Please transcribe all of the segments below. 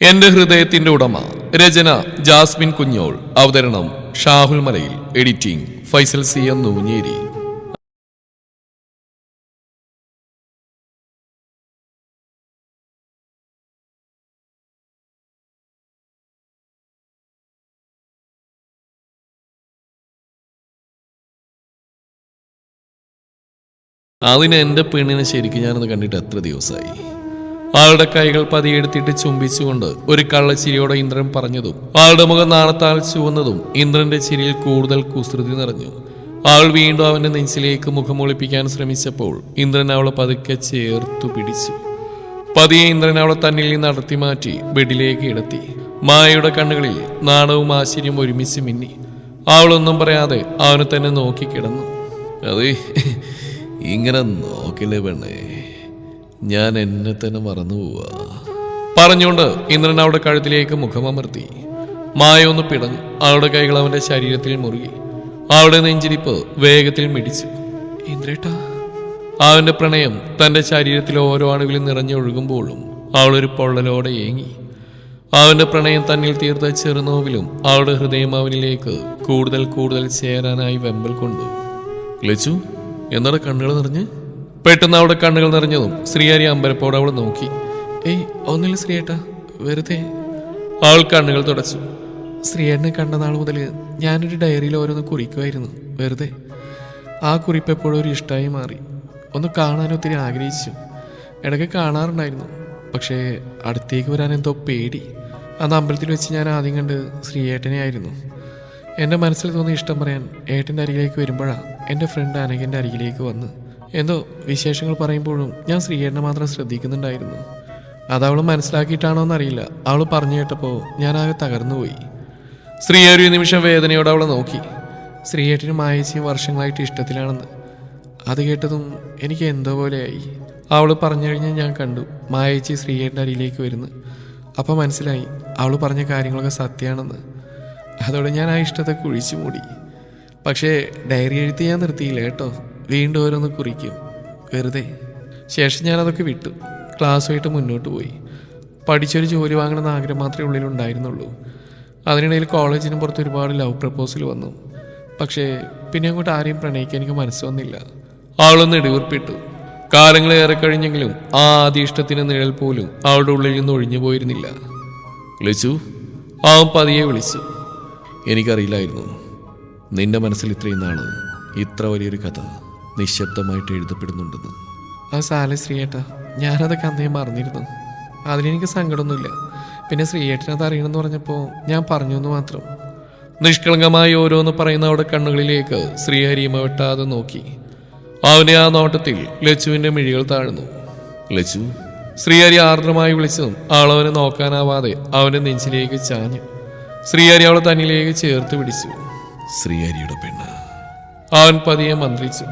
എന്റെ ഹൃദയത്തിന്റെ ഉടമ. രചന ജാസ്മിൻ കുഞ്ഞോൾ. അവതരണം ഷാഹുൽ മലയിൽ. Editing Faisal C M Nooncheri. അതിന് എന്റെ പെണ്ണിനെ ശരിക്കും ഞാനൊന്ന് കണ്ടിട്ട് എത്ര ദിവസമായി. ആളുടെ കൈകൾ പതിയെടുത്തിട്ട് ചുംബിച്ചുകൊണ്ട് ഒരു കള്ളച്ചിരിയോടെ ഇന്ദ്രൻ പറഞ്ഞതും ആളുടെ മുഖം നാണത്താൽ ചുവന്നതും ഇന്ദ്രന്റെ ചിരിയിൽ കൂടുതൽ കുസൃതി നിറഞ്ഞു. അവൾ വീണ്ടും അവന്റെ നെഞ്ചിലേക്ക് മുഖമൊളിപ്പിക്കാൻ ശ്രമിച്ചപ്പോൾ ഇന്ദ്രൻ അവളെ പതുക്കെ ചേർത്തു പിടിച്ചു. പതിയെ ഇന്ദ്രൻ അവളെ തന്നിൽ നിന്ന് അടർത്തി മാറ്റി ബെഡിലേക്ക് കിടത്തി. മായയുടെ കണ്ണുകളിൽ നാണവും ആശ്ചര്യം ഒരുമിച്ച് മിന്നി. അവളൊന്നും പറയാതെ അവനെ തന്നെ നോക്കി കിടന്നു. അതെ, ഇങ്ങനെ നോക്കില്ലേ പെണ്ണേ, ഞാൻ എന്നെ തന്നെ മറന്നു പോവാ പറഞ്ഞുകൊണ്ട് ഇന്ദ്രൻ അവളുടെ കഴുത്തിലേക്ക് മുഖമമർത്തി. മായ ഒന്ന് പിടഞ്ഞു. അവളുടെ കൈകൾ അവന്റെ ശരീരത്തിൽ മുറുകി. അവളുടെ നെഞ്ചിരിപ്പ് വേഗത്തിൽ മിടിച്ചു. ഇന്ദ്രേട്ടാ. അവന്റെ പ്രണയം തന്റെ ശരീരത്തിൽ ഓരോ അണുവിലും നിറഞ്ഞൊഴുകുമ്പോഴും അവളൊരു പൊള്ളലോടെ ഏങ്ങി. അവന്റെ പ്രണയം തന്നിൽ തീർത്ത ചെറുനോവിലും അവളുടെ ഹൃദയം അവനിലേക്ക് കൂടുതൽ കൂടുതൽ ചേരാനായി വെമ്പൽ കൊണ്ടു. ലച്ചു, എന്താണ് കണ്ണുകൾ നിറഞ്ഞ്? പെട്ടെന്ന് അവളുടെ കണ്ണുകൾ നിറഞ്ഞതും ശ്രീഹരി അമ്പരപ്പോടെ അവൾ നോക്കി. ഏയ് ഒന്നില്ല ശ്രീയേട്ടാ, വെറുതെ. അവൾ കണ്ണുകൾ തുടച്ചു. ശ്രീയേട്ടനെ കണ്ട നാൾ മുതൽ ഞാനൊരു ഡയറിയിൽ ഓരോന്ന് കുറിക്കുമായിരുന്നു, വെറുതെ. ആ കുറിപ്പ് എപ്പോഴും ഒരു ഇഷ്ടമായി മാറി. ഒന്ന് കാണാൻ ഒത്തിരി ആഗ്രഹിച്ചു. ഇടയ്ക്ക് കാണാറുണ്ടായിരുന്നു, പക്ഷേ അടുത്തേക്ക് വരാൻ എന്തോ പേടി. അന്ന് അമ്പലത്തിൽ വെച്ച് ഞാൻ ആദ്യം കണ്ട് ശ്രീയേട്ടനെ ആയിരുന്നു. എൻ്റെ മനസ്സിൽ തോന്നിയ ഇഷ്ടം പറയാൻ ഏട്ടൻ്റെ അരികിലേക്ക് വരുമ്പോഴാണ് എൻ്റെ ഫ്രണ്ട് അനഘൻ്റെ അരികിലേക്ക് വന്ന് എന്തോ വിശേഷങ്ങൾ പറയുമ്പോഴും ഞാൻ ശ്രീയേട്ടനെ മാത്രം ശ്രദ്ധിക്കുന്നുണ്ടായിരുന്നു. അതവൾ മനസ്സിലാക്കിയിട്ടാണോ എന്നറിയില്ല. അവൾ പറഞ്ഞു കേട്ടപ്പോൾ ഞാനാകെ തകർന്നുപോയി. ശ്രീയ ഒരു നിമിഷം വേദനയോടെ അവളെ നോക്കി. ശ്രീയേട്ടനും മായേച്ചിയും വർഷങ്ങളായിട്ട് ഇഷ്ടത്തിലാണെന്ന്. അത് കേട്ടതും എനിക്ക് എന്തോ പോലെയായി. അവൾ പറഞ്ഞു കഴിഞ്ഞ് ഞാൻ കണ്ടു മായേച്ചി ശ്രീയേട്ടൻ്റെ അരിയിലേക്ക് വരുന്നു. അപ്പം മനസ്സിലായി അവൾ പറഞ്ഞ കാര്യങ്ങളൊക്കെ സത്യമാണെന്ന്. അതോടെ ഞാൻ ആ ഇഷ്ടത്തെ കുഴിച്ചു മൂടി. പക്ഷേ ഡയറി എഴുതി ഞാൻ നിർത്തിയില്ല കേട്ടോ. വീണ്ടും ഓരോന്ന് കുറിക്കും, വെറുതെ. ശേഷം ഞാനതൊക്കെ വിട്ടു. ക്ലാസ്സുമായിട്ട് മുന്നോട്ട് പോയി. പഠിച്ചൊരു ജോലി വാങ്ങണമെന്ന് ആഗ്രഹം മാത്രമേ ഉള്ളിലുണ്ടായിരുന്നുള്ളൂ. അതിനിടയിൽ കോളേജിന് പുറത്ത് ഒരുപാട് ലവ് പ്രപ്പോസൽ വന്നു. പക്ഷേ പിന്നെ അങ്ങോട്ട് ആരെയും പ്രണയിക്കാൻ എനിക്ക് മനസ്സ് വന്നില്ല. അവളൊന്ന് ഇടിവുർപ്പിട്ടു. കാലങ്ങളേറെ കഴിഞ്ഞെങ്കിലും ആ ആദ്യ ഇഷ്ടത്തിന് നിഴൽ പോലും അവളുടെ ഉള്ളിൽ നിന്ന് ഒഴിഞ്ഞു പോയിരുന്നില്ല. ലച്ചു, അവൻ പതിയെ വിളിച്ചു. എനിക്കറിയില്ലായിരുന്നു നിന്റെ മനസ്സിൽ ഇത്രയും നാള് ഇത്ര വലിയൊരു കഥ നിശബ്ദമായിട്ട് എഴുതപ്പെടുന്നുണ്ടെന്ന്. ആ സാല ശ്രീയേട്ടാ, ഞാനതൊക്കെ അന്നേ മറന്നിരുന്നു. അതിലെനിക്ക് സങ്കടമൊന്നുമില്ല. പിന്നെ ശ്രീയേട്ടനത് അറിയണമെന്ന് പറഞ്ഞപ്പോൾ ഞാൻ പറഞ്ഞു എന്ന് മാത്രം. നിഷ്കളങ്കമായി ഓരോന്ന് പറയുന്ന അവളുടെ കണ്ണുകളിലേക്ക് ശ്രീഹരിമ വെട്ടാതെ നോക്കി. അവനെ ആ നോട്ടത്തിൽ ലച്ചുവിന്റെ മിഴികൾ താഴ്ന്നു. ലച്ചു, ശ്രീഹരി ആർദ്രമായി വിളിച്ചതും ആളവനെ നോക്കാനാവാതെ അവന്റെ നെഞ്ചിലേക്ക് ചാഞ്ഞു. ശ്രീഹരി അവളെ തന്നിലേക്ക് ചേർത്ത് പിടിച്ചു. ശ്രീഹരിയുടെ പെണ്ണ്, അവൻ പതിയെ മന്ത്രിച്ചു.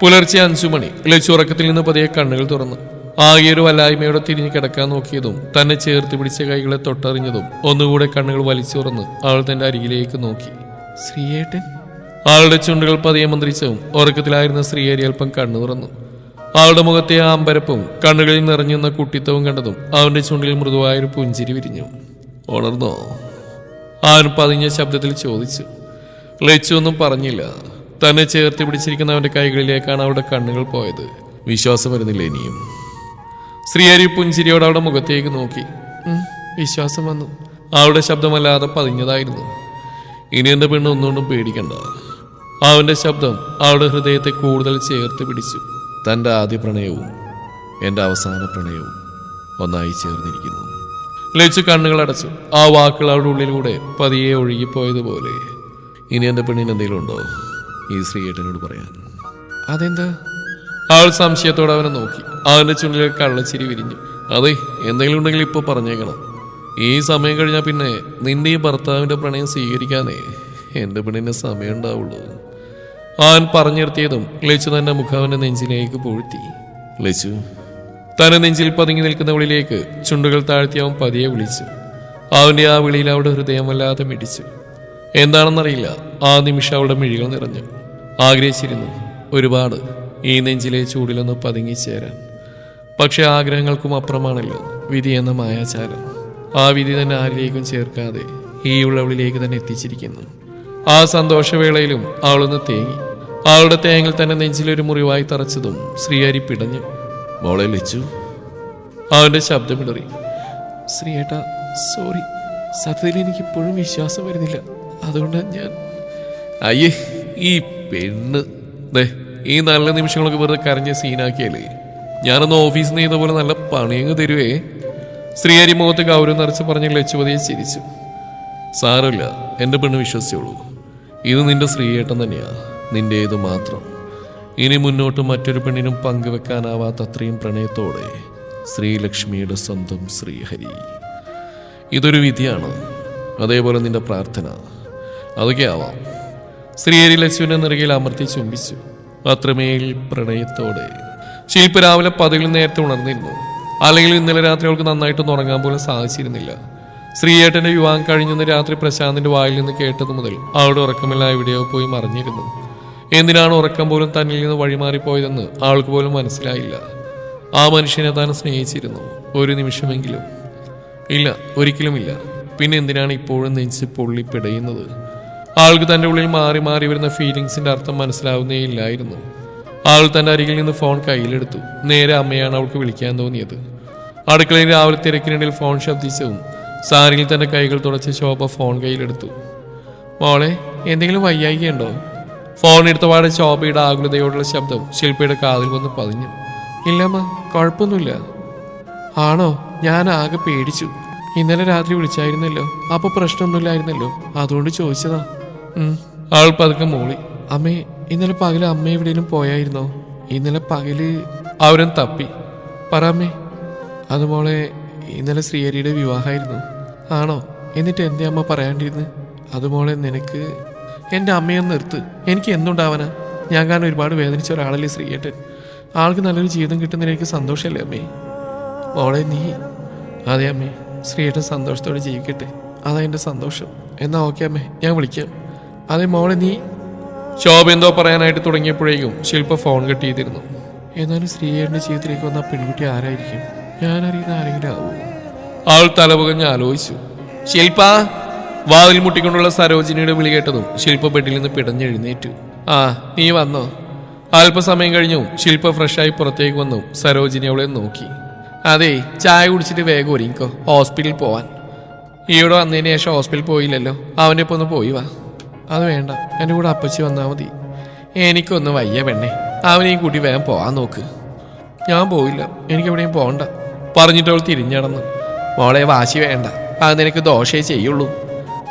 പുലർച്ചെ 5 മണി. ലച്ചു ഉറക്കത്തിൽ നിന്ന് പതിയെ കണ്ണുകൾ തുറന്നു. ആകെയൊരു വല്ലായ്മയോടെ തിരിഞ്ഞു കിടക്കാൻ നോക്കിയതും തന്നെ ചേർത്ത് പിടിച്ച കൈകളെ തൊട്ടറിഞ്ഞതും ഒന്നുകൂടെ കണ്ണുകൾ വലിച്ചു തുറന്ന് അവൾ തന്റെ അരികിലേക്ക് നോക്കി. ശ്രീയേട്ടൻ. അവളുടെ ചുണ്ടുകൾ പതിയെ മന്ത്രിച്ചതും ഉറക്കത്തിലായിരുന്ന ശ്രീഹരി അല്പം കണ്ണു തുറന്നു. അവളുടെ മുഖത്തെ ആ അമ്പരപ്പും കണ്ണുകളിൽ നിറഞ്ഞുന്ന കുട്ടിത്തവും കണ്ടതും അവന്റെ ചുണ്ടിൽ മൃദുവായൊരു പുഞ്ചിരി വിരിഞ്ഞു. ഉണർന്നോ? അവൻ പതിഞ്ഞ ശബ്ദത്തിൽ ചോദിച്ചു. ലച്ചു ഒന്നും പറഞ്ഞില്ല. തന്നെ ചേർത്ത് പിടിച്ചിരിക്കുന്ന അവന്റെ കൈകളിലേക്കാണ് അവളുടെ കണ്ണുകൾ പോയത്. വിശ്വാസം വരുന്നില്ല ഇനിയും. ശ്രീഹരി പുഞ്ചിരിയോടെ അവളുടെ മുഖത്തേക്ക് നോക്കി. വിശ്വാസം വന്നു. അവളുടെ ശബ്ദമല്ലാതെ പതിഞ്ഞതായിരുന്നു. ഇനി എന്റെ പെണ്ണ് ഒന്നുകൊണ്ടും പേടിക്കണ്ട. അവന്റെ ശബ്ദം അവളുടെ ഹൃദയത്തെ കൂടുതൽ ചേർത്ത് പിടിച്ചു. തൻ്റെ ആദ്യ പ്രണയവും എൻ്റെ അവസാന പ്രണയവും ഒന്നായി ചേർന്നിരിക്കുന്നു. ലച്ചു കണ്ണുകൾ അടച്ചു. ആ വാക്കുകൾ അവളുടെ ഉള്ളിലൂടെ പതിയെ ഒഴുകിപ്പോയതുപോലെ. ഇനി എൻ്റെ പെണ്ണിന് എന്തെങ്കിലും ഉണ്ടോ ഈ ശ്രീയേട്ടനോട് പറയാൻ? അതെന്താ? അവൾ സംശയത്തോടെ അവനെ നോക്കി. അവന്റെ ചുണ്ടിലെ കള്ളച്ചിരി വിരിഞ്ഞു. അതെ, എന്തെങ്കിലും ഉണ്ടെങ്കിൽ ഇപ്പോൾ പറഞ്ഞേക്കണം. ഈ സമയം കഴിഞ്ഞാൽ പിന്നെ നിന്റെ ഈ ഭർത്താവിന്റെ പ്രണയം സ്വീകരിക്കാനേ എൻ്റെ പെണ്ണിന് സമയം ഉണ്ടാവുള്ളൂ. അവൻ പറഞ്ഞിരുത്തിയതും ലച്ചു തന്റെ മുഖം അവന്റെ നെഞ്ചിലേക്ക് പൂഴ്ത്തി. ലച്ചു. തന്നെ നെഞ്ചിൽ പതുങ്ങി നിൽക്കുന്നവളിലേക്ക് ചുണ്ടുകൾ താഴ്ത്തി അവൻ പതിയെ വിളിച്ചു. അവന്റെ ആ വിളിയിൽ അവളുടെ ഹൃദയം വല്ലാതെ മിടിച്ചു. എന്താണെന്നറിയില്ല, ആ നിമിഷം അവളുടെ മിഴികൾ നിറഞ്ഞു. ആഗ്രഹിച്ചിരുന്നു ഒരുപാട് ഈ നെഞ്ചിലെ ചൂടിലൊന്ന് പതുങ്ങിച്ചേരാൻ. പക്ഷെ ആഗ്രഹങ്ങൾക്കും അപ്പുറമാണല്ലോ വിധി എന്ന മായാചാരം. ആ വിധി തന്നെ ആരിലേക്കും ചേർക്കാതെ ഈ ഉള്ളവളിലേക്ക് തന്നെ എത്തിച്ചിരിക്കുന്നു. ആ സന്തോഷവേളയിലും അവളൊന്ന് തേങ്ങി. അവളുടെ തേങ്ങിൽ തന്നെ നെഞ്ചിലൊരു മുറിവായി തറച്ചതും ശ്രീഹരി പിടഞ്ഞു. മോളെ ലച്ചു. അവന്റെ ശബ്ദമിടറി. ശ്രീയേട്ടാ, സോറി. സത്യത്തിൽ എനിക്കിപ്പോഴും വിശ്വാസം വരുന്നില്ല. അതുകൊണ്ട് ഞാൻ... അയ്യേ, ഈ പെണ്ണ് ഈ നല്ല നിമിഷങ്ങളൊക്കെ വെറുതെ കരഞ്ഞ സീനാക്കിയല്ലേ. ഞാനൊന്ന് ഓഫീസിൽ നിന്ന് ചെയ്ത പോലെ നല്ല പണിയങ്ങ് തരുവേ. ശ്രീഹരി മുഖത്ത് ഗൗരവം നിറച്ച് പറഞ്ഞ് ലച്ചുപതിയെ ചിരിച്ചു. സാരമില്ല, എൻ്റെ പെണ്ണ് വിശ്വസിച്ചോളൂ. ഇത് നിന്റെ ശ്രീയേട്ടൻ തന്നെയാ, നിന്റേത് മാത്രം. ഇനി മുന്നോട്ട് മറ്റൊരു പെണ്ണിനും പങ്കുവെക്കാനാവാത്ത അത്രയും പ്രണയത്തോടെ ശ്രീലക്ഷ്മിയുടെ സ്വന്തം ശ്രീഹരി. ഇതൊരു വിധിയാണ്, അതേപോലെ നിന്റെ പ്രാർത്ഥന. അതൊക്കെ ആവാം. ശ്രീഹരി ലച്ചുവിനെ നിറകിൽ അമർത്തി ചുംബിച്ചു. അത്രമേൽ പ്രണയത്തോടെ. ശില്പ രാവിലെ പതിവിൽ നേരത്തെ ഉണർന്നിരുന്നു. അല്ലെങ്കിൽ ഇന്നലെ രാത്രി അവൾക്ക് നന്നായിട്ടൊന്നും ഉറങ്ങാൻ പോലും സാധിച്ചിരുന്നില്ല. ശ്രീയേട്ടന്റെ വിവാഹം കഴിഞ്ഞെന്ന് രാത്രി പ്രശാന്തിന്റെ വായിൽ നിന്ന് കേട്ടതു മുതൽ അവളുടെ ഉറക്കമെല്ലാം എവിടെയോ പോയി മറിഞ്ഞിരുന്നു. എന്തിനാണ് ഉറക്കം പോലും തന്നിൽ നിന്ന് വഴിമാറിപ്പോയതെന്ന് അവൾക്ക് പോലും മനസ്സിലായില്ല. ആ മനുഷ്യനെ താൻ സ്നേഹിച്ചിരുന്നു ഒരു നിമിഷമെങ്കിലും? ഇല്ല, ഒരിക്കലുമില്ല. പിന്നെ എന്തിനാണ് ഇപ്പോഴും നെഞ്ച് പൊള്ളി പിടയുന്നത്? ആൾക്ക് തൻ്റെ ഉള്ളിൽ മാറി മാറി വരുന്ന ഫീലിങ്സിന്റെ അർത്ഥം മനസ്സിലാവുന്നേ ഇല്ലായിരുന്നു. ആൾ തൻ്റെ അരികിൽ നിന്ന് ഫോൺ കയ്യിലെടുത്തു. നേരെ അമ്മയാണ് അവൾക്ക് വിളിക്കാൻ തോന്നിയത്. അടുക്കളയിൽ രാവിലെ തിരക്കിനിടയിൽ ഫോൺ ശബ്ദിച്ചതും സാരിയിൽ തന്റെ കൈകൾ തുടച്ച് ശോഭ ഫോൺ കയ്യിലെടുത്തു. മോളെ, എന്തെങ്കിലും വയ്യായികയുണ്ടോ? ഫോൺ എടുത്തപാടെ ശോഭയുടെ ആകുലതയോടുള്ള ശബ്ദം ശില്പയുടെ കാതിൽ വന്ന് പതിഞ്ഞു. ഇല്ലമ്മ, കുഴപ്പമൊന്നുമില്ല. ആണോ? ഞാൻ ആകെ പേടിച്ചു. ഇന്നലെ രാത്രി വിളിച്ചായിരുന്നല്ലോ, അപ്പൊ പ്രശ്നമൊന്നുമില്ലായിരുന്നല്ലോ, അതുകൊണ്ട് ചോദിച്ചതാ. ആൾ പതുക്കെ മൂളി. അമ്മേ, ഇന്നലെ പകല് അമ്മ എവിടെയും പോയായിരുന്നോ? ഇന്നലെ പകല് അവരും തപ്പി. പറ അമ്മേ. അത് മോളെ, ഇന്നലെ ശ്രീഹരിയുടെ വിവാഹമായിരുന്നു. ആണോ? എന്നിട്ട് എൻ്റെ അമ്മ പറയാണ്ടിരുന്നു? അതുമോളെ, നിനക്ക് എൻ്റെ അമ്മയൊന്ന് നിർത്ത്. എനിക്ക് എന്തുണ്ടാവാനാ? ഞാൻ കാരണം ഒരുപാട് വേദനിച്ച ഒരാളല്ലേ ശ്രീയേട്ടൻ. ആൾക്ക് നല്ലൊരു ജീവിതം കിട്ടുന്നതിന് എനിക്ക് സന്തോഷമല്ലേ അമ്മേ? മോളെ നീ... അതെ അമ്മേ, ശ്രീയേട്ടൻ സന്തോഷത്തോടെ ജീവിക്കട്ടെ, അതാ എൻ്റെ സന്തോഷം. എന്നാ ഓക്കെ അമ്മേ, ഞാൻ വിളിക്കാം. അതെ മോളെ നീ... ശോഭ എന്തോ പറയാനായിട്ട് തുടങ്ങിയപ്പോഴേക്കും ശില്പ ഫോൺ കട്ട് ചെയ്തിരുന്നു. എന്നാലും ശ്രീയേട്ടൻ്റെ ജീവിതത്തിലേക്ക് വന്ന പെൺകുട്ടി ആരായിരിക്കും? ഞാനറിയുന്ന ആരെങ്കിലും ആവൂ? അവൾ തലപുകഞ്ഞ് ആലോചിച്ചു. ശില്പ! വാതിൽ മുട്ടിക്കൊണ്ടുള്ള സരോജിനിയുടെ വിളി കേട്ടതും ശില്പ ബെഡിൽ നിന്ന് പിടഞ്ഞെഴുന്നേറ്റു. ആ, നീ വന്നോ? അല്പസമയം കഴിഞ്ഞു ശില്പ ഫ്രഷായി പുറത്തേക്ക് വന്നു. സരോജിനി അവളെ നോക്കി. അതെ, ചായ കുടിച്ചിട്ട് വേഗം ഒരുങ്ങിക്കോ, ഹോസ്പിറ്റലിൽ പോവാൻ. ഈയോടെ വന്നതിന് ശേഷം ഹോസ്പിറ്റലിൽ പോയില്ലല്ലോ, അവൻ്റെ ഒപ്പം ഒന്ന് പോയി വാ. അത് വേണ്ട, എൻ്റെ കൂടെ അപ്പച്ചി വന്നാൽ മതി. എനിക്കൊന്ന് വയ്യ പെണ്ണെ, അവനെയും കൂട്ടി വേഗം പോവാൻ നോക്ക്. ഞാൻ പോയില്ല, എനിക്കെവിടെയും പോകണ്ട പറഞ്ഞിട്ട് അവൾ തിരിഞ്ഞടന്നു. മോളെ, വാശി വേണ്ട, അത് നിനക്ക് ദോഷേ ചെയ്യുള്ളൂ.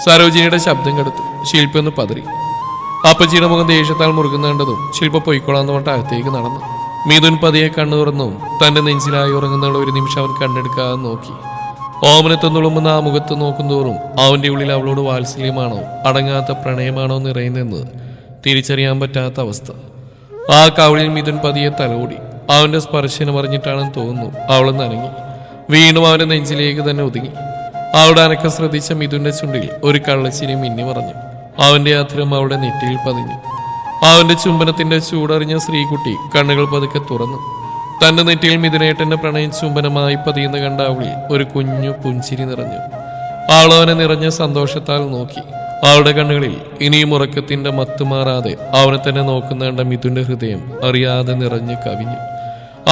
സരോജിനിയുടെ ശബ്ദം കെടുത്തു. ശില്പ ഒന്ന് പതറി. അപ്പച്ചിയുടെ മുഖം ദേഷ്യത്താൽ മുറുകുന്ന കണ്ടതും ശില്പ പൊയ്ക്കൊള്ളാന്ന് പറഞ്ഞിട്ട് അകത്തേക്ക് നടന്നു. മിഥുൻ പതിയെ കണ്ണു തുറന്നു. തന്റെ നെഞ്ചിലായി ഉറങ്ങുന്ന ഒരു നിമിഷം അവൻ കണ്ണെടുക്കാതെ നോക്കി. ഓമനത്ത് നുളുമ്പുന്ന ആ മുഖത്ത് നോക്കുന്തോറും അവന്റെ ഉള്ളിൽ അവളോട് വാത്സല്യമാണോ അടങ്ങാത്ത പ്രണയമാണോ നിറയുന്നെന്ന് തിരിച്ചറിയാൻ പറ്റാത്ത അവസ്ഥ. ആ കവളിൽ മിഥുൻ പതിയെ തലോടി. അവന്റെ സ്പർശനം അറിഞ്ഞിട്ടാണെന്ന് തോന്നുന്നു അവളൊന്ന് അനങ്ങി. വീണ്ടും അവന്റെ നെഞ്ചിലേക്ക് തന്നെ ഒതുങ്ങി. അവളുടെ അനക്കം ശ്രദ്ധിച്ച മിഥുന്റെ ചുണ്ടിൽ ഒരു കള്ളച്ചിരി മിന്നി പറഞ്ഞു. അവന്റെ അധരം അവളുടെ നെറ്റിയിൽ പതിഞ്ഞു. അവന്റെ ചുംബനത്തിന്റെ ചൂടറിഞ്ഞ ശ്രീകുട്ടി കണ്ണുകൾ പതുക്കെ തുറന്നു. തന്റെ നെറ്റിയിൽ മിഥുനേട്ടന്റെ പ്രണയം ചുംബനമായി പതിയുന്ന കണ്ട അവളിൽ ഒരു കുഞ്ഞു പുഞ്ചിരി നിറഞ്ഞു. അവളവനെ നിറഞ്ഞ സന്തോഷത്താൽ നോക്കി. അവളുടെ കണ്ണുകളിൽ ഇനിയും ഉറക്കത്തിന്റെ മത്തുമാറാതെ അവനെ തന്നെ നോക്കുന്ന കണ്ട മിഥുന്റെ ഹൃദയം അറിയാതെ നിറഞ്ഞ് കവിഞ്ഞു.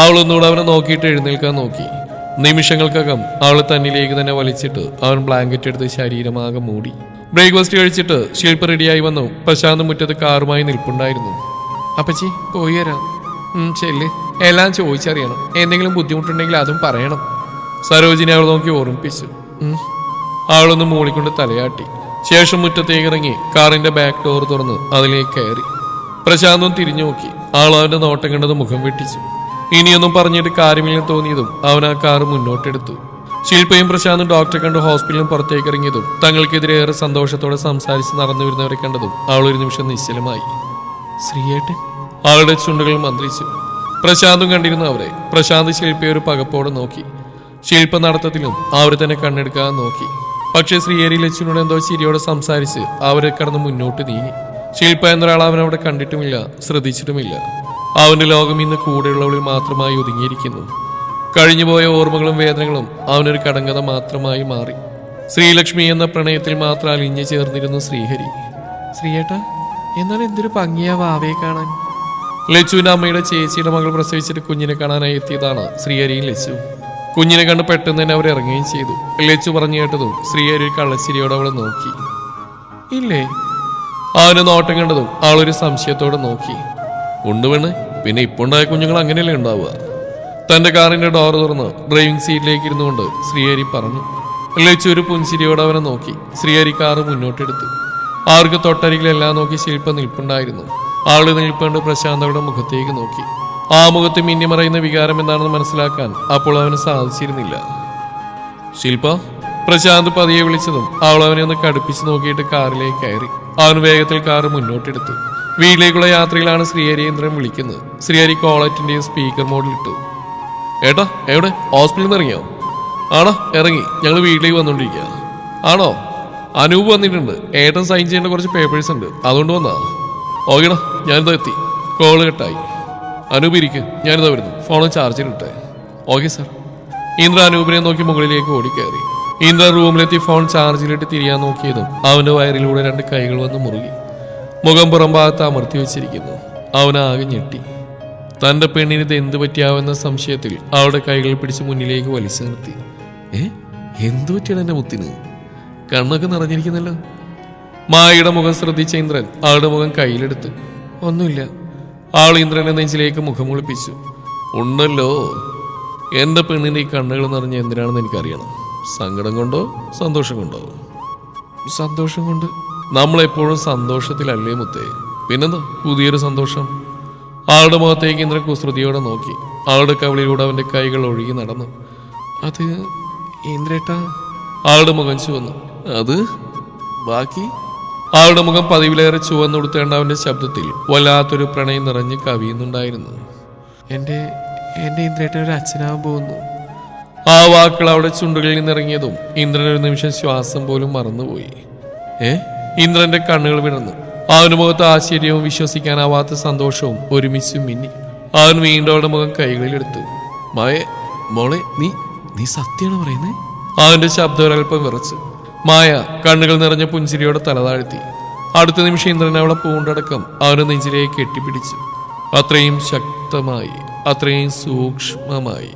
അവളൊന്നുകൂടെ അവനെ നോക്കിയിട്ട് എഴുന്നേൽക്കാൻ നോക്കി. നിമിഷങ്ങൾക്കകം അവളെ തന്നിലേക്ക് തന്നെ വലിച്ചിട്ട് അവൻ ബ്ലാങ്കറ്റ് എടുത്ത് ശരീരമാകെ മൂടി. ബ്രേക്ക്ഫാസ്റ്റ് കഴിച്ചിട്ട് ശില്പ റെഡിയായി വന്നു. പ്രശാന്ത് മുറ്റത്ത് കാറുമായി നിൽപ്പുണ്ടായിരുന്നു. അപ്പച്ചി, പോയി വരാം. ചെല്ല്, എല്ലാം ചോദിച്ചറിയണം. എന്തെങ്കിലും ബുദ്ധിമുട്ടുണ്ടെങ്കിൽ അതും പറയണം. സരോജിനി അവൾ നോക്കി ഓർമ്മിപ്പിച്ചു. അവളൊന്ന് മൂളിക്കൊണ്ട് തലയാട്ടി. ശേഷം മുറ്റത്തേക്ക് ഇറങ്ങി കാറിന്റെ ബാക്ക് ഡോർ തുറന്ന് അതിലേക്ക് കയറി. പ്രശാന്തും തിരിഞ്ഞു നോക്കി. ആൾ അവന്റെ നോട്ടം കണ്ടത് മുഖം വെട്ടിച്ചു. ഇനിയൊന്നും പറഞ്ഞിട്ട് കാര്യമില്ലെന്ന് തോന്നിയതും അവൻ ആ കാറ് മുന്നോട്ടെടുത്തു. ശില്പയും പ്രശാന്തും ഡോക്ടറെ കണ്ട് ഹോസ്പിറ്റലിലും പുറത്തേക്ക് ഇറങ്ങിയതും തങ്ങൾക്കെതിരെ ഏറെ സന്തോഷത്തോടെ സംസാരിച്ച് നടന്നു വരുന്നവരെ കണ്ടതും അവൾ ഒരു നിമിഷം നിശ്ചലമായി. ശ്രീയേട്ടൻ? അവളുടെ ചുണ്ടുകൾ മന്ത്രിച്ചു. പ്രശാന്തും കണ്ടിരുന്നു അവരെ. പ്രശാന്ത് ശില്പയെ ഒരു പകപ്പോടെ നോക്കി. ശില്പ നടത്തത്തിലും അവർ തന്നെ കണ്ണെടുക്കാൻ നോക്കി. പക്ഷേ ശ്രീഹരി ലച്ചുവിനോട് എന്തോ ചിരിയോടെ സംസാരിച്ച് അവരെ കടന്ന് മുന്നോട്ട് നീങ്ങി. ശില്പ എന്നൊരാൾ അവനവിടെ കണ്ടിട്ടുമില്ല, ശ്രദ്ധിച്ചിട്ടുമില്ല. അവന്റെ ലോകം ഇന്ന് കൂടെയുള്ളവളിൽ മാത്രമായി ഒതുങ്ങിയിരിക്കുന്നു. കഴിഞ്ഞുപോയ ഓർമ്മകളും വേദനകളും അവനൊരു കടങ്കഥ മാത്രമായി മാറി. ശ്രീലക്ഷ്മി എന്ന പ്രണയത്തിൽ മാത്രം അലിഞ്ഞു ചേർന്നിരുന്നു ശ്രീഹരി. ശ്രീയേട്ടാ, എന്നാൽ എന്തൊരു ഭംഗിയാ വാവയെ കാണാൻ. ലച്ചുവിന്റെ അമ്മയുടെ ചേച്ചിയുടെ മകൾ പ്രസവിച്ചിട്ട് കുഞ്ഞിനെ കാണാനായി എത്തിയതാണ് ശ്രീഹരിയും ലച്ചു. കുഞ്ഞിനെ കണ്ട് പെട്ടെന്ന് തന്നെ അവർ ഇറങ്ങുകയും ചെയ്തു. ലച്ചു പറഞ്ഞു കേട്ടതും ശ്രീഹരി ഒരു കള്ളച്ചിരിയോടെ അവളെ നോക്കി. ഇല്ലേ? അവന് നോട്ടം കണ്ടതും അവളൊരു സംശയത്തോടെ നോക്കി. ഉണ്ട് വേണ്, പിന്നെ ഇപ്പൊ ഉണ്ടായ കുഞ്ഞുങ്ങൾ അങ്ങനെയല്ലേ ഉണ്ടാവുക. തന്റെ കാറിന്റെ ഡോർ തുറന്ന് ഡ്രൈവിംഗ് സീറ്റിലേക്ക് ഇരുന്നുകൊണ്ട് ശ്രീഹരി പറഞ്ഞു. ലച്ചു ഒരു പുൻചിരിയോടെ അവനെ നോക്കി. ശ്രീഹരി കാറ് മുന്നോട്ടെടുത്തു. അവർക്ക് തൊട്ടരികിലെല്ലാം നോക്കി ശില്പ നിൽപ്പുണ്ടായിരുന്നു. ആള് നിൽപ്പുണ്ട് പ്രശാന്തയുടെ മുഖത്തേക്ക് നോക്കി. ആ മുഖത്ത് മിന്നിമറയുന്ന വികാരം എന്താണെന്ന് മനസ്സിലാക്കാൻ അപ്പോൾ അവന് സാധിച്ചിരുന്നില്ല. ശില്പ, പ്രശാന്ത് പതിയെ വിളിച്ചതും അവൾ അവനെ ഒന്ന് കടുപ്പിച്ച് നോക്കിയിട്ട് കാറിലേക്ക് കയറി. അവൻ വേഗത്തിൽ കാറ് മുന്നോട്ടെടുത്തു. വീട്ടിലേക്കുള്ള യാത്രയിലാണ് ശ്രീഹരീന്ദ്രൻ വിളിക്കുന്നത്. ശ്രീഹരി കോളറ്റിന്റെയും സ്പീക്കർ മോഡിലിട്ടു. ഏട്ടാ, എവിടെ? ഹോസ്പിറ്റലിൽ നിന്ന് ഇറങ്ങിയോ? ആണോ, ഇറങ്ങി. ഞങ്ങൾ വീട്ടിലേക്ക് വന്നോണ്ടിരിക്കുക. ആണോ? അനൂപ് വന്നിട്ടുണ്ട്. ഏട്ടൻ സൈൻ ചെയ്യേണ്ട കുറച്ച് പേപ്പേഴ്സ് ഉണ്ട്, അതുകൊണ്ട് വന്നാ. ഓക്കേടാ, ഞാനിതാ എത്തി. കോള് കെട്ടായി. അനൂപ് ഇരിക്കും, ഞാനിതാ വരുന്നു. ഫോൺ ചാർജിലിട്ടെ. Okay sir. ഇന്ദ്ര അനൂപിനെ നോക്കി മുകളിലേക്ക് ഓടിക്കയറി. ഇന്ദ്ര റൂമിലെത്തി ഫോൺ ചാർജിലിട്ട് തിരിയാൻ നോക്കിയതും അവന്റെ വയറിലൂടെ 2 കൈകൾ വന്ന് മുറുകി. മുഖം പുറം ഭാഗത്ത് അമർത്തി വെച്ചിരിക്കുന്നു. അവനാകെ ഞെട്ടി. തന്റെ പെണ്ണിന് ഇത് എന്ത് പറ്റിയാവുന്ന സംശയത്തിൽ അവളുടെ കൈകൾ പിടിച്ച് മുന്നിലേക്ക് വലിച്ചു നിർത്തി. എന്തു പറ്റിയാണ് എന്റെ മുത്തിന്? കണ്ണൊക്കെ നിറഞ്ഞിരിക്കുന്നല്ലോ. മായയുടെ മുഖം ശ്രദ്ധിച്ച ഇന്ദ്രൻ അവളുടെ മുഖം കയ്യിലെടുത്തു. ഒന്നുമില്ല. ആൾ ഇന്ദ്രന്റെ നെഞ്ചിലേക്ക് മുഖം ഒളിപ്പിച്ചു. ഉണ്ടല്ലോ, എന്റെ പെണ്ണിന്റെ ഈ കണ്ണുകൾ നിറഞ്ഞ എന്തിനാണെന്ന് എനിക്കറിയണം. സങ്കടം കൊണ്ടോ സന്തോഷം കൊണ്ടോ? സന്തോഷം കൊണ്ട്. നമ്മളെപ്പോഴും സന്തോഷത്തിലല്ലേ മുത്തേ? പിന്നെന്താ പുതിയൊരു സന്തോഷം? ആളുടെ മുഖത്തേക്ക് ഇന്ദ്രൻ കുസൃതിയോടെ നോക്കി. ആളുടെ കവിളിലൂടെ അവന്റെ കൈകൾ ഒഴുകി നടന്നു. അത് ഇന്ദ്രേട്ടാ. ആളുടെ മുഖം ചുവന്നു. അത് ബാക്കി? ആളുടെ മുഖം പതിവിലേറെ ചുവന്നുടുത്തേണ്ട അവന്റെ ശബ്ദത്തിൽ വല്ലാത്തൊരു പ്രണയം നിറഞ്ഞ് കവിയുന്നുണ്ടായിരുന്നു. എന്റെ ഇന്ദ്രേട്ടൻ ഒരു അച്ഛനാവാൻ പോകുന്നു. ആ വാക്കുകൾ അവിടെ ചുണ്ടുകളിൽ നിന്നിറങ്ങിയതും ഇന്ദ്രൻ ഒരു നിമിഷം ശ്വാസം പോലും മറന്നുപോയി. ഇന്ദ്രന്റെ കണ്ണുകൾ വിടർന്നു. അവന്റെ മുഖത്ത് ആശ്ചര്യവും വിശ്വസിക്കാനാവാത്ത സന്തോഷവും ഒരുമിച്ച് മിന്നി. അവൻ വീണ്ടും അവളുടെ മുഖം കൈകളിലെടുത്തു. മായ, മോളെ, നീ സത്യമാണ് പറയുന്നേ? അവന്റെ ശബ്ദം ഒരൽപ്പം വിറച്ചു. മായ കണ്ണുകൾ നിറഞ്ഞ പുഞ്ചിരിയോടെ തലതാഴ്ത്തി. അടുത്ത നിമിഷം ഇന്ദ്രൻ അവളെ പൂണ്ടടക്കം അവന്റെ നെഞ്ചിലേക്ക് കെട്ടിപ്പിടിച്ചു. അത്രയും ശക്തമായി, അത്രയും സൂക്ഷ്മമായി.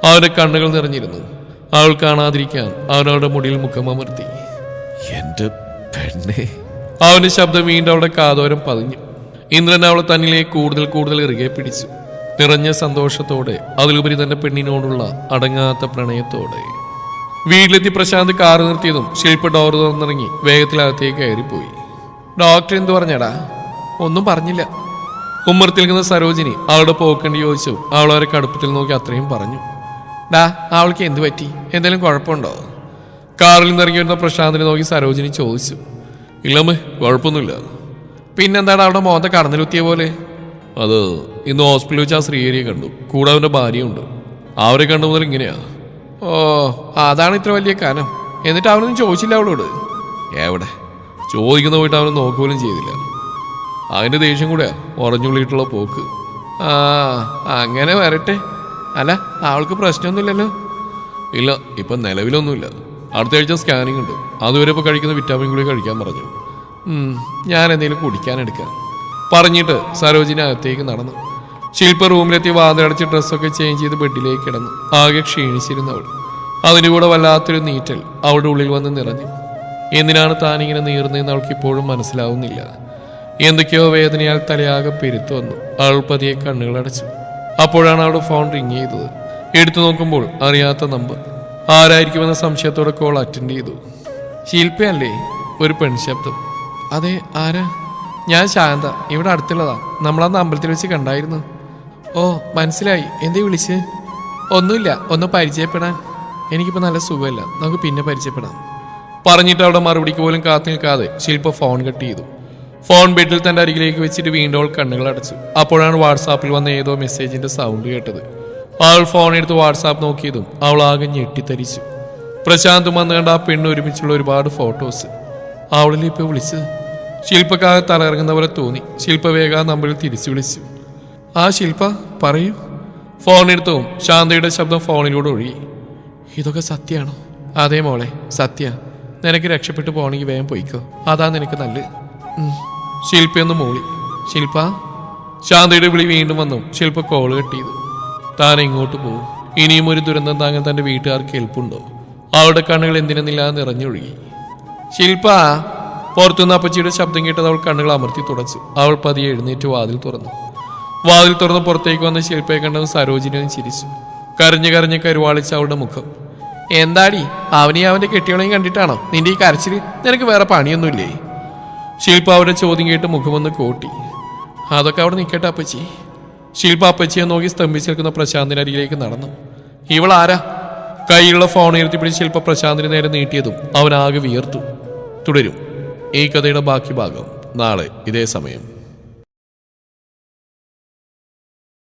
അവന്റെ കണ്ണുകൾ നിറഞ്ഞിരുന്നു. അവൾ കാണാതിരിക്കാൻ അവനവളുടെ മുടിയിൽ മുഖമമർത്തി. എന്റെ പെണ്ണെ. അവന്റെ ശബ്ദം വീണ്ടും അവളുടെ കാതോരം പതിഞ്ഞു. ഇന്ദ്രൻ അവളെ തന്നിലേക്ക് കൂടുതൽ ഇറുകെ പിടിച്ചു. നിറഞ്ഞ സന്തോഷത്തോടെ, അതിലുപരി തന്റെ പെണ്ണിനോടുള്ള അടങ്ങാത്ത പ്രണയത്തോടെ. വീട്ടിലെത്തി പ്രശാന്ത് കാറ് നിർത്തിയതും ശില്പ ഡോർ തുറന്നിറങ്ങി വേഗത്തിലകത്തേക്ക് കയറിപ്പോയി. ഡോക്ടർ എന്തു പറഞ്ഞടാ? ഒന്നും പറഞ്ഞില്ല. ഉമ്മറത്തിൽ നിൽക്കുന്ന സരോജിനി അവളുടെ പോക്കണ്ടി ചോദിച്ചു. അവൾ അവരെ കടുപ്പത്തിൽ നോക്കി അത്രയും പറഞ്ഞു. ഡാ, അവൾക്ക് എന്തു പറ്റി? എന്തെങ്കിലും കുഴപ്പമുണ്ടോ? കാറിൽ നിന്നിറങ്ങി വരുന്ന പ്രശാന്തിനെ നോക്കി സരോജിനി ചോദിച്ചു. ഇല്ലമ്മേ, കുഴപ്പമൊന്നുമില്ല. പിന്നെന്താണ് അവിടെ മോന്ത കടന്നിലുത്തിയ പോലെ? അത് ഇന്ന് ഹോസ്പിറ്റലിൽ വെച്ച് ആ ശ്രീഹരിയെ കണ്ടു. കൂടെ അവന്റെ ഭാര്യയുണ്ട്. അവരെ കണ്ടു മുതൽ ഇങ്ങനെയാ. ഓ, അതാണ് ഇത്ര വലിയ കാനം. എന്നിട്ട് അവനൊന്നും ചോദിച്ചില്ല അവളോട്? എവിടെ ചോദിക്കുന്ന പോയിട്ട് അവനെ നോക്കുപോലും ചെയ്തില്ല. അതിന്റെ ദേഷ്യം കൂടെയാ ഉറഞ്ഞുള്ളിയിട്ടുള്ള പോക്ക്. ആ, അങ്ങനെ വരട്ടെ. അല്ല, അവൾക്ക് പ്രശ്നമൊന്നുമില്ലല്ലോ? ഇല്ല, ഇപ്പം നിലവിലൊന്നുമില്ല. അടുത്ത ആഴ്ച സ്കാനിങ് ഉണ്ട്. അതുവരെ ഇപ്പോൾ കഴിക്കുന്ന വിറ്റാമിൻ ഗുളിക കഴിക്കാൻ പറഞ്ഞു. ഞാൻ എന്തെങ്കിലും കുടിക്കാനെടുക്കാം പറഞ്ഞിട്ട് സരോജിനി അകത്തേക്ക് നടന്നു. ശില്പ റൂമിലെത്തി വാതിലടച്ച് ഡ്രസ്സൊക്കെ ചേഞ്ച് ചെയ്ത് ബെഡിലേക്ക് കിടന്നു. ആകെ ക്ഷീണിച്ചിരുന്നവൾ. അതിൻ്റെ കൂടെ വല്ലാത്തൊരു നീറ്റൽ അവളുടെ ഉള്ളിൽ വന്ന് നിറഞ്ഞു. എന്തിനാണ് താനിങ്ങനെ നീറുന്നതെന്ന് അവൾക്ക് ഇപ്പോഴും മനസ്സിലാവുന്നില്ല. എന്തൊക്കെയോ വേദനയാൽ തലയാകെ പെരുത്തു വന്നു. അവൾ പതിയെ കണ്ണുകൾ അടച്ചു. അപ്പോഴാണ് അവളുടെ ഫോൺ റിങ് ചെയ്തത്. എടുത്തു നോക്കുമ്പോൾ അറിയാത്ത നമ്പർ. ആരായിരിക്കുമെന്ന സംശയത്തോടെ കോൾ അറ്റൻഡ് ചെയ്തു. ശില്പയല്ലേ? ഒരു പെൺശബ്ദം. അതെ, ആരാ? ഞാൻ ശാന്ത, ഇവിടെ അടുത്തുള്ളതാ. നമ്മളന്ന് അമ്പലത്തിൽ വെച്ച് കണ്ടായിരുന്നു. ഓ, മനസ്സിലായി. എന്തേ വിളിച്ച്? ഒന്നുമില്ല, ഒന്ന് പരിചയപ്പെടാൻ. എനിക്കിപ്പോൾ നല്ല സുഖമില്ല, നമുക്ക് പിന്നെ പരിചയപ്പെടാം പറഞ്ഞിട്ട് അവിടെ മറുപടിക്ക് പോലും കാത്തു നിൽക്കാതെ ശില്പ ഫോൺ കട്ട് ചെയ്തു. ഫോൺ ബെഡിൽ തൻ്റെ അരികിലേക്ക് വെച്ചിട്ട് വീണ്ടും അവൾ കണ്ണുകൾ അടച്ചു. അപ്പോഴാണ് വാട്സാപ്പിൽ വന്ന ഏതോ മെസ്സേജിന്റെ സൗണ്ട് കേട്ടത്. അവൾ ഫോൺ എടുത്ത് വാട്സാപ്പ് നോക്കിയതും അവൾ ആകെ ഞെട്ടിത്തരിച്ചു. പ്രശാന്ത് വന്ന് കണ്ട ആ പെണ്ണ് ഒരുമിച്ചുള്ള ഒരുപാട് ഫോട്ടോസ്. അവളിൽ ഇപ്പോൾ വിളിച്ചത്. ശില്പക്കാകെ തലയിറങ്ങുന്ന പോലെ തോന്നി. ശില്പ വേഗം നമ്പറിൽ തിരിച്ചു വിളിച്ചു. ആ ശില്പ, പറയൂ. ഫോണെടുത്തും ശാന്തയുടെ ശബ്ദം ഫോണിലൂടെ ഒഴുകി. ഇതൊക്കെ സത്യമാണോ? അതേ മോളെ, സത്യ. നിനക്ക് രക്ഷപ്പെട്ടു പോകണമെങ്കിൽ വേഗം പോയിക്കോ, അതാ നിനക്ക് നല്ലത്. ശില്പയൊന്ന് മൂളി. ശില്പ. ശാന്തയുടെ വിളി വീണ്ടും വന്നു. ശില്പ കോള് കട്ട് ചെയ്തു. താൻ എങ്ങോട്ട് പോകും? ഇനിയും ഒരു ദുരന്തം താങ്ങാൻ തന്റെ വീട്ടുകാർക്ക് എളുപ്പമുണ്ടോ? അവളുടെ കണ്ണുകൾ എന്തിനെന്നില്ലാതെ നിറഞ്ഞൊഴുകി. ശില്പ. പുറത്തുനിന്ന് അപ്പച്ചിയുടെ ശബ്ദം കേട്ടത് അവൾ കണ്ണുകൾ അമർത്തി തുടച്ചു. അവൾ പതിയെ എഴുന്നേറ്റ് വാതിൽ തുറന്നു. വാതിൽ തുറന്ന് പുറത്തേക്ക് വന്ന ശില്പയെ കണ്ടത് സരോജിനിയും ചിരിച്ചു. കരഞ്ഞ് കരുവാളിച്ച അവളുടെ മുഖം. എന്താടി, അവനെയും അവന്റെ കെട്ടിയോളെയും കണ്ടിട്ടാണോ നിന്റെ ഈ കരച്ചില്? നിനക്ക് വേറെ പണിയൊന്നുമില്ലേ? ശില്പ അവരുടെ ചോദ്യം കേട്ട് മുഖമൊന്ന് കോട്ടി. അതൊക്കെ അവിടെ നിൽക്കട്ടെ അപ്പച്ചി. ശില്പ അപ്പച്ചിയെ നോക്കി സ്തംഭിച്ച് നിൽക്കുന്ന പ്രശാന്തിന്റെ അരികിലേക്ക് നടന്നു. ഇവളാരാ? കൈയിലുള്ള ഫോൺ ഉയർത്തിപ്പിടിച്ച് ശില്പ പ്രശാന്തിന് നേരെ നീട്ടിയതും അവനാകെ വിയർത്തു. തുടരും ഈ കഥയുടെ ബാക്കി ഭാഗം നാളെ ഇതേ സമയം.